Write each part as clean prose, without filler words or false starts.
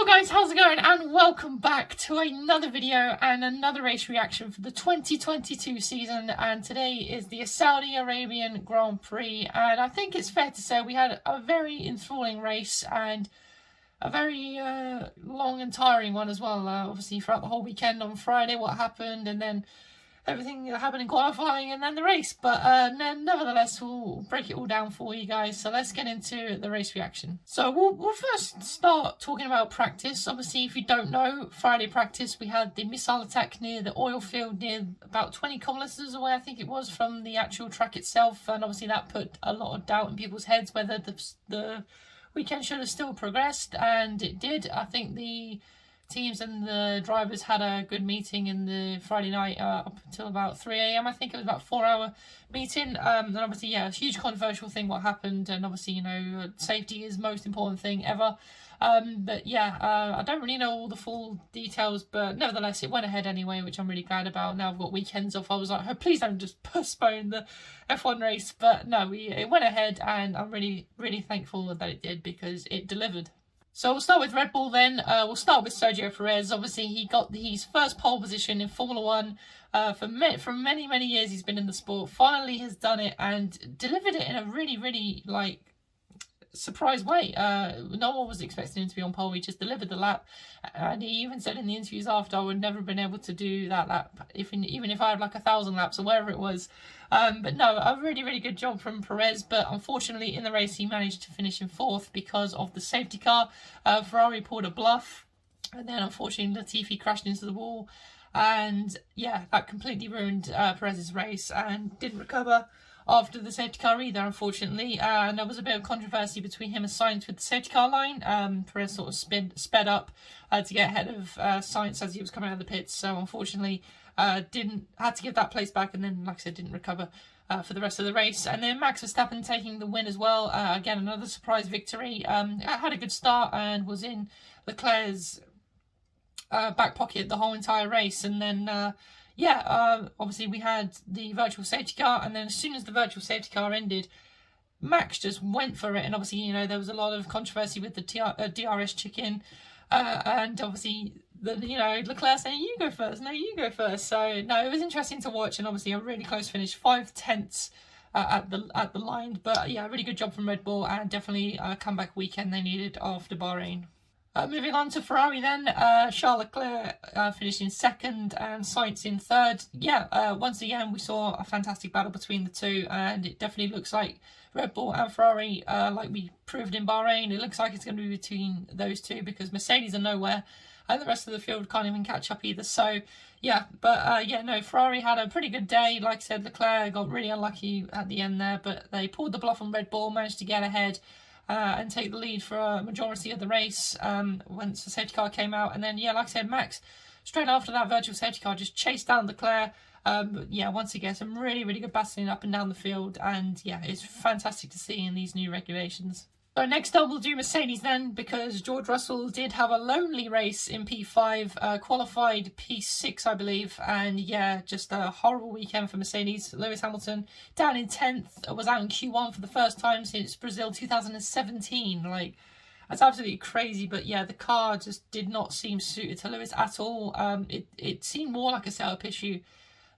Hello guys, how's it going? And welcome back to another video and another race reaction for the 2022 season. And today is the Saudi Arabian Grand Prix, and I think it's fair to say we had a very enthralling race and a very long and tiring one as well. Obviously throughout the whole weekend on Friday what happened, and then everything that happened in qualifying and then the race. But nevertheless, we'll break it all down for you guys. So let's get into the race reaction. So we'll first start talking about practice. Obviously, if you don't know, Friday practice, we had the missile attack near the oil field, near about 20 kilometers away, I think it was, from the actual track itself. And obviously that put a lot of doubt in people's heads whether the weekend should have still progressed, and it did. I think the teams and the drivers had a good meeting in the Friday night up until about 3 a.m. I think it was about a 4-hour meeting. And obviously, yeah, a huge controversial thing what happened, and obviously, you know, safety is the most important thing ever. But yeah, I don't really know all the full details, but nevertheless, it went ahead anyway, which I'm really glad about. Now I've got weekends off. I was like, oh, please don't just postpone the F1 race. But no, it went ahead, and I'm really, really thankful that it did, because it delivered. So we'll start with Red Bull then. We'll start with Sergio Perez. Obviously, he got his first pole position in Formula One. For many, many years he's been in the sport. Finally has done it and delivered it in a really, really, surprise way. No one was expecting him to be on pole. He just delivered the lap, and he even said in the interviews after, I would never have been able to do that lap even if I had like 1,000 laps or wherever it was. But no, a really, really good job from Perez. But unfortunately in the race he managed to finish in 4th because of the safety car. Ferrari pulled a bluff, and then unfortunately Latifi crashed into the wall, and yeah, that completely ruined Perez's race, and didn't recover after the safety car either, unfortunately. And there was a bit of controversy between him and Sainz with the safety car line. Perez sort of sped up to get ahead of Sainz as he was coming out of the pits, so unfortunately had to give that place back, and then, like I said, didn't recover for the rest of the race. And then Max Verstappen taking the win as well. Again, another surprise victory. Had a good start and was in Leclerc's back pocket the whole entire race. And then obviously we had the virtual safety car, and then as soon as the virtual safety car ended, Max just went for it. And obviously, you know, there was a lot of controversy with the DRS chicken, and obviously Leclerc saying, you go first, no, you go first. So no, it was interesting to watch, and obviously a really close finish, 5/10 at the line. But yeah, really good job from Red Bull, and definitely a comeback weekend they needed after Bahrain. Moving on to Ferrari then, Charles Leclerc finished in 2nd and Sainz in 3rd. Yeah, once again we saw a fantastic battle between the two, and it definitely looks like Red Bull and Ferrari, like we proved in Bahrain, it looks like it's going to be between those two, because Mercedes are nowhere and the rest of the field can't even catch up either. So yeah, but Ferrari had a pretty good day. Like I said, Leclerc got really unlucky at the end there, but they pulled the bluff on Red Bull, managed to get ahead and take the lead for a majority of the race once the safety car came out. And then, yeah, like I said, Max, straight after that virtual safety car, just chased down Leclerc. But yeah, once again, some really, really good battling up and down the field. And yeah, it's fantastic to see in these new regulations. So next up we'll do Mercedes then, because George Russell did have a lonely race in P5, qualified P6 I believe, and yeah, just a horrible weekend for Mercedes. Lewis Hamilton down in 10th, was out in Q1 for the first time since Brazil 2017, like, that's absolutely crazy. But yeah, the car just did not seem suited to Lewis at all. It seemed more like a setup issue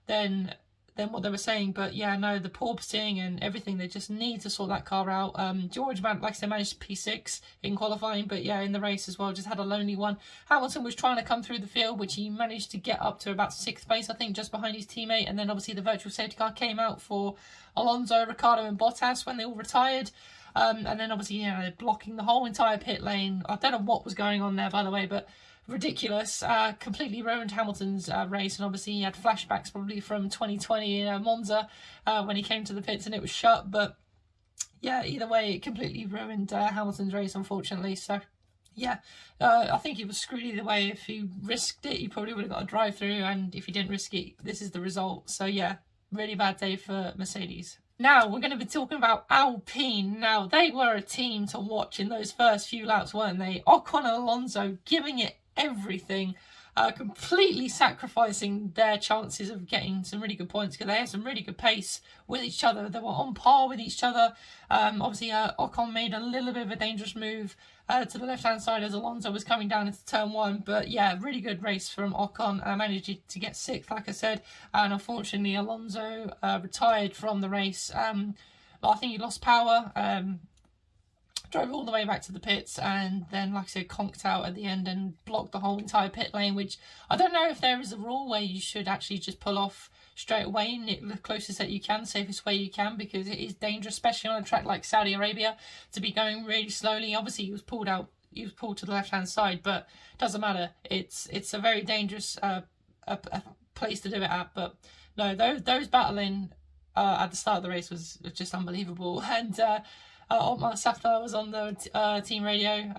than what they were saying. But yeah, no, the porpoising and everything, they just need to sort that car out. George, like I said, managed P6 in qualifying, but yeah, in the race as well, just had a lonely one. Hamilton was trying to come through the field, which he managed to get up to about 6th place, I think, just behind his teammate. And then obviously the virtual safety car came out for Alonso, Ricciardo and Bottas when they all retired. And then obviously, you know, blocking the whole entire pit lane. I don't know what was going on there, by the way, but ridiculous. Completely ruined Hamilton's race, and obviously he had flashbacks probably from 2020 in Monza when he came to the pits and it was shut. But yeah, either way, it completely ruined Hamilton's race, unfortunately. So yeah, I think he was screwed either way. If he risked it, he probably would have got a drive through, and if he didn't risk it, this is the result. So yeah, really bad day for Mercedes. Now, we're going to be talking about Alpine. Now, they were a team to watch in those first few laps, weren't they? Ocon and Alonso giving it everything, completely sacrificing their chances of getting some really good points, because they had some really good pace with each other. They were on par with each other. Obviously, Ocon made a little bit of a dangerous move to the left-hand side as Alonso was coming down into turn 1. But yeah, really good race from Ocon. Managed to get 6th, like I said, and unfortunately Alonso retired from the race. But I think he lost power, drove all the way back to the pits, and then, like I said, conked out at the end and blocked the whole entire pit lane, which I don't know if there is a rule where you should actually just pull off straight away and nip the closest that you can, safest way you can, because it is dangerous, especially on a track like Saudi Arabia, to be going really slowly. Obviously he was pulled to the left hand side, but it doesn't matter. It's a very dangerous a place to do it at. But no, those battling at the start of the race was just unbelievable. And Otmar Safdar was on the team radio,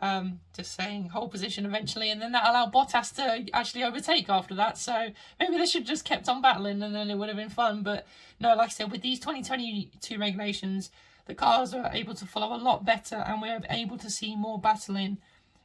just saying hold position eventually, and then that allowed Bottas to actually overtake after that. So maybe they should have just kept on battling, and then it would have been fun. But no, like I said, with these 2022 regulations, the cars are able to follow a lot better, and we're able to see more battling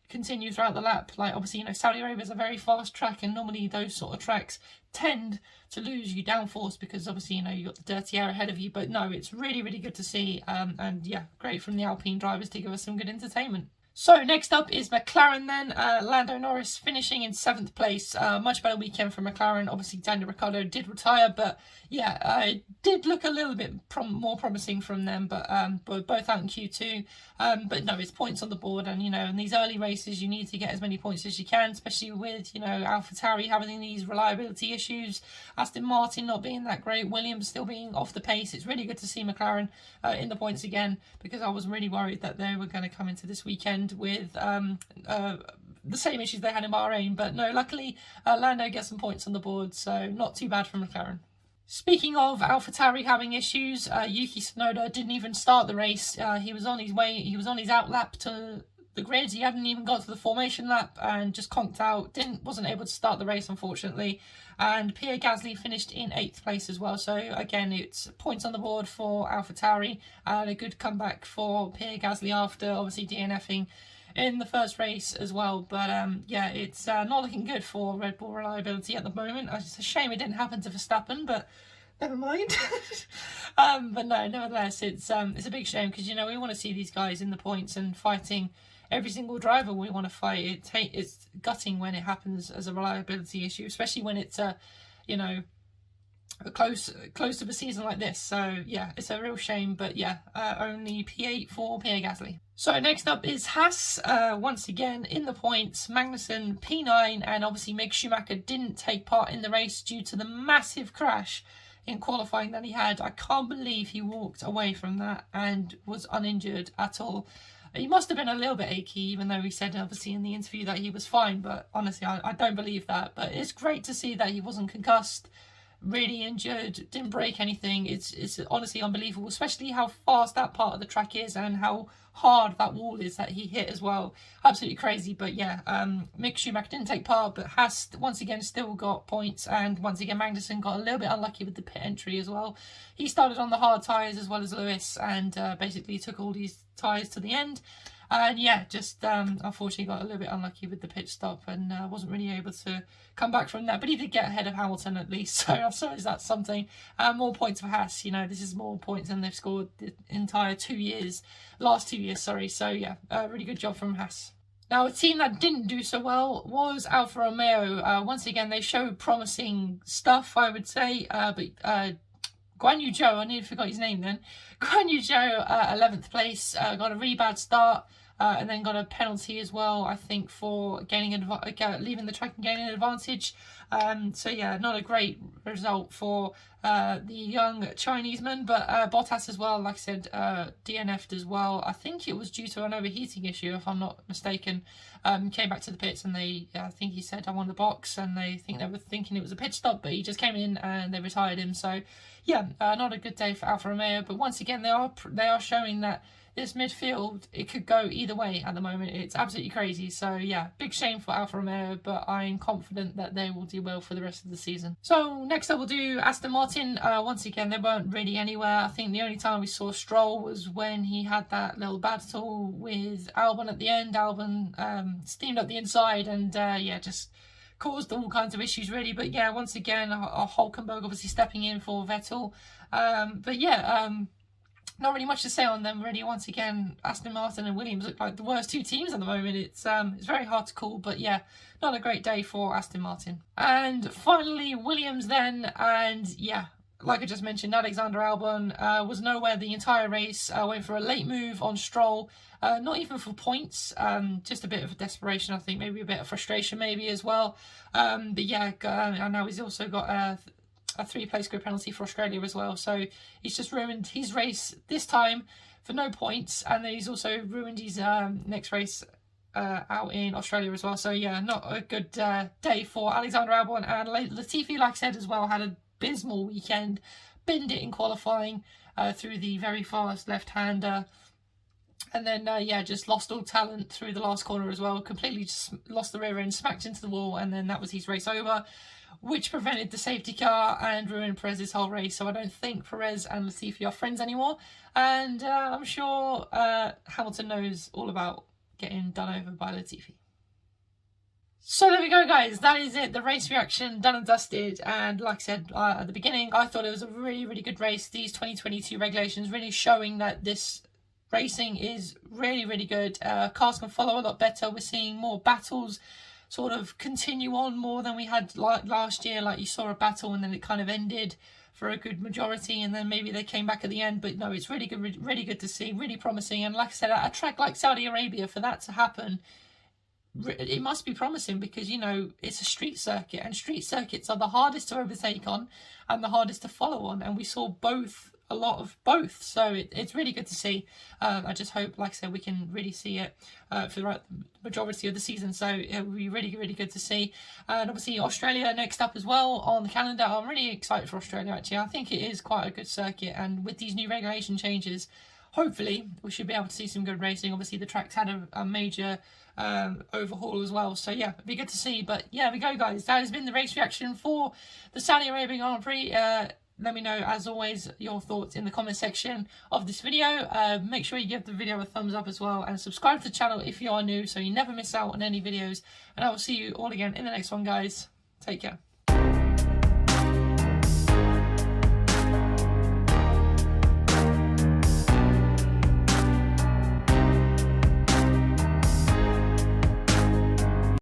continue throughout the lap. Like, obviously, you know, Saudi Arabia is a very fast track, and normally those sort of tracks tend to lose you downforce because obviously, you know, you've got the dirty air ahead of you. But no, it's really, really good to see, and yeah, great from the Alpine drivers to give us some good entertainment. So next up is McLaren then. Lando Norris finishing in 7th place. Much better weekend for McLaren. Obviously Daniel Ricciardo did retire, but yeah, it did look a little bit more promising from them, but both out in Q2. But no, it's points on the board, and you know, in these early races you need to get as many points as you can, especially with, you know, AlphaTauri having these reliability issues, Aston Martin not being that great, Williams still being off the pace. It's really good to see McLaren in the points again, because I was really worried that they were going to come into this weekend with the same issues they had in Bahrain. But no, luckily Lando gets some points on the board, so not too bad for McLaren. Speaking of AlphaTauri having issues, Yuki Tsunoda didn't even start the race. He was on his out lap to the grid. He hadn't even got to the formation lap and just conked out. Wasn't able to start the race, unfortunately. And Pierre Gasly finished in 8th place as well. So again, it's points on the board for AlphaTauri, and a good comeback for Pierre Gasly after obviously DNFing in the first race as well. But yeah, it's not looking good for Red Bull reliability at the moment. It's a shame it didn't happen to Verstappen, but never mind. But no, nevertheless, it's a big shame, because, you know, we want to see these guys in the points and fighting every single driver we want to fight. It's gutting when it happens as a reliability issue, especially when it's you know, close to a season like this. So yeah, it's a real shame. But yeah, only P8 for Pierre Gasly. So next up is Haas, once again in the points. Magnussen P9, and obviously Mick Schumacher didn't take part in the race due to the massive crash in qualifying that he had. I can't believe he walked away from that and was uninjured at all. He must have been a little bit achy, even though he said obviously in the interview that he was fine. But honestly, I don't believe that. But it's great to see that he wasn't concussed, really injured, didn't break anything. It's honestly unbelievable, especially how fast that part of the track is and how hard that wall is that he hit as well. Absolutely crazy. But yeah, Mick Schumacher didn't take part, but Haas once again still got points, and once again Magnussen got a little bit unlucky with the pit entry as well. He started on the hard tyres as well as Lewis, and basically took all these tyres to the end. And yeah, just unfortunately got a little bit unlucky with the pit stop, and wasn't really able to come back from that. But he did get ahead of Hamilton at least, so I suppose that's something. More points for Haas. You know, this is more points than they've scored the entire last 2 years, sorry. So yeah, really good job from Haas. Now, a team that didn't do so well was Alfa Romeo. Once again, they showed promising stuff, I would say, but Guan Yu Zhou, I nearly forgot his name then. Guan Yu Zhou, 11th place, got a really bad start. And then got a penalty as well, I think, for leaving the track and gaining an advantage. So yeah, not a great result for the young Chineseman. But Bottas as well, like I said, DNF'd as well. I think it was due to an overheating issue, if I'm not mistaken. Came back to the pits, and I think he said, I won the box, and they were thinking it was a pit stop, but he just came in and they retired him. So yeah, not a good day for Alfa Romeo. But once again, they are showing that this midfield, it could go either way at the moment. It's absolutely crazy. So yeah, big shame for Alfa Romeo, but I'm confident that they will do well for the rest of the season. So next up we'll do Aston Martin. Once again, they weren't really anywhere. I think the only time we saw Stroll was when he had that little battle with Albon at the end. Albon steamed up the inside, and yeah, just caused all kinds of issues really. But yeah, once again, Hulkenberg obviously stepping in for Vettel. But yeah, not really much to say on them really. Once again, Aston Martin and Williams look like the worst two teams at the moment. It's very hard to call, but yeah, not a great day for Aston Martin. And finally, Williams then, and yeah, like I just mentioned, Alexander Albon was nowhere the entire race. Went for a late move on Stroll, not even for points, just a bit of desperation, I think, maybe a bit of frustration maybe as well. But yeah, I know he's also got a 3-place grid penalty for Australia as well, so he's just ruined his race this time for no points, and then he's also ruined his next race out in Australia as well. So yeah, not a good day for Alexander Albon. And Latifi, like I said as well, had a abysmal weekend, binned it in qualifying through the very fast left-hander, and then yeah, just lost all talent through the last corner as well, completely just lost the rear end, smacked into the wall, and then that was his race over, which prevented the safety car and ruined Perez's whole race. So I don't think Perez and Latifi are friends anymore, and I'm sure Hamilton knows all about getting done over by Latifi. So there we go, guys. That is it. The race reaction done and dusted. And like I said at the beginning, I thought it was a really, really good race. These 2022 regulations really showing that this racing is really, really good. Cars can follow a lot better. We're seeing more battles sort of continue on more than we had last year. Like you saw a battle and then it kind of ended for a good majority, and then maybe they came back at the end. But no, it's really good to see, really promising. And like I said, at a track like Saudi Arabia, for that to happen, it must be promising, because you know it's a street circuit, and street circuits are the hardest to overtake on and the hardest to follow on, and we saw a lot of both, so it's really good to see. I just hope, like I said, we can really see it for the majority of the season, so it will be really, really good to see. And obviously Australia next up as well on the calendar. I'm really excited for Australia, actually. I think it is quite a good circuit, and with these new regulation changes, hopefully we should be able to see some good racing. Obviously the track's had a major overhaul as well, so yeah, it'd be good to see. But yeah, there we go, guys. That has been the race reaction for the Saudi Arabian Grand Prix. Let me know, as always, your thoughts in the comment section of this video. Make sure you give the video a thumbs up as well, and subscribe to the channel if you are new, so you never miss out on any videos. And I will see you all again in the next one, guys. Take care.